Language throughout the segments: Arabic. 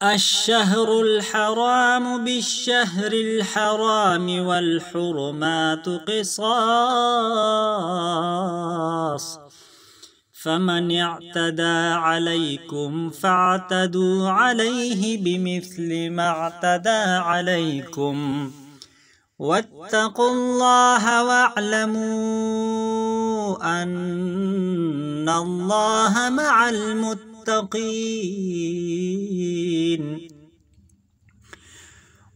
الشهر الحرام بالشهر الحرام والحرمات قصاص، فمن اعتدى عليكم فاعتدوا عليه بمثل ما اعتدى عليكم، واتقوا الله واعلموا أن الله مع المتقين.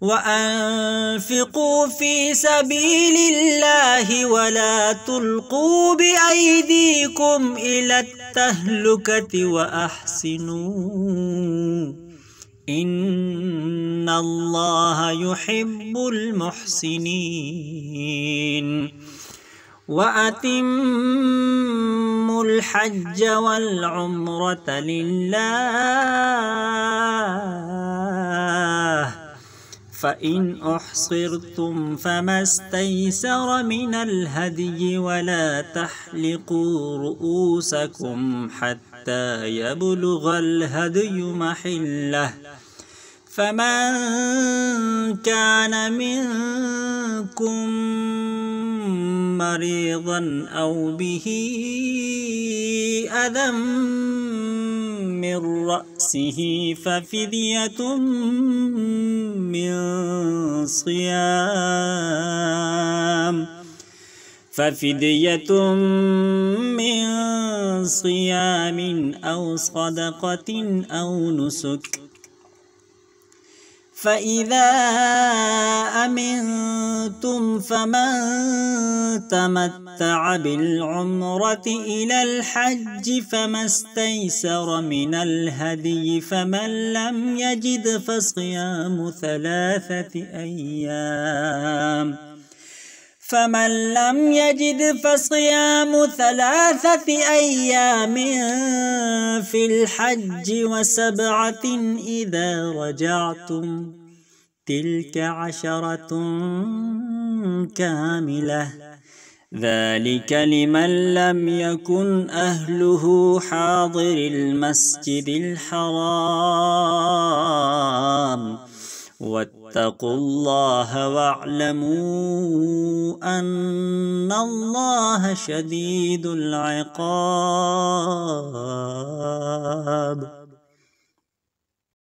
وأنفقوا في سبيل الله ولا تلقوا بأيديكم إلى التهلكة وأحسنوا إن الله يحب المحسنين. وأتموا الحج والعمرة لله، فإن أحصرتم فما استيسر من الهدي، ولا تحلقوا رؤوسكم حتى يبلغ الهدي محله، فمن كان منكم مريضا أو به أذى من رأسه ففدية من صيام أو صدقة أو نسك. فإذا أمنتم فمن تمتع بالعمرة إلى الحج فما استيسر من الهدي، فمن لم يجد فصيام ثلاثة أيام في الحج وسبعة إذا رجعتم، تلك 10 كاملة، ذلك لمن لم يكن أهله حاضر المسجد الحرام. واتقوا الله واعلموا أن الله شديد العقاب.